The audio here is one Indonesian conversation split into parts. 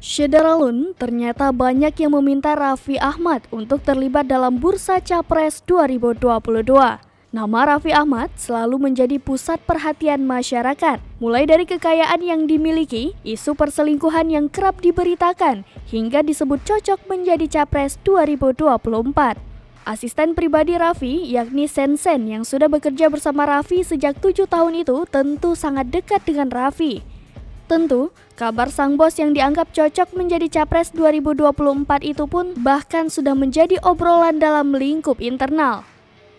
Syederalun, ternyata banyak yang meminta Raffi Ahmad untuk terlibat dalam bursa Capres 2022. Nama Raffi Ahmad selalu menjadi pusat perhatian masyarakat, mulai dari kekayaan yang dimiliki, isu perselingkuhan yang kerap diberitakan, hingga disebut cocok menjadi Capres 2024. Asisten pribadi Raffi, yakni Sensen yang sudah bekerja bersama Raffi sejak 7 tahun itu tentu sangat dekat dengan Raffi. Tentu, kabar sang bos yang dianggap cocok menjadi Capres 2024 itu pun bahkan sudah menjadi obrolan dalam lingkup internal.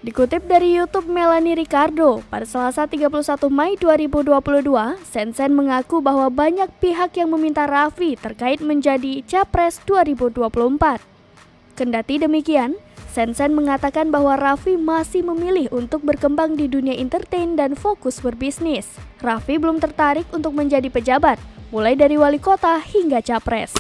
Dikutip dari YouTube Melanie Ricardo, pada Selasa 31 Mei 2022, Sensen mengaku bahwa banyak pihak yang meminta Raffi terkait menjadi Capres 2024. Kendati demikian, Sensen mengatakan bahwa Raffi masih memilih untuk berkembang di dunia entertain dan fokus berbisnis. Raffi belum tertarik untuk menjadi pejabat, mulai dari wali kota hingga capres.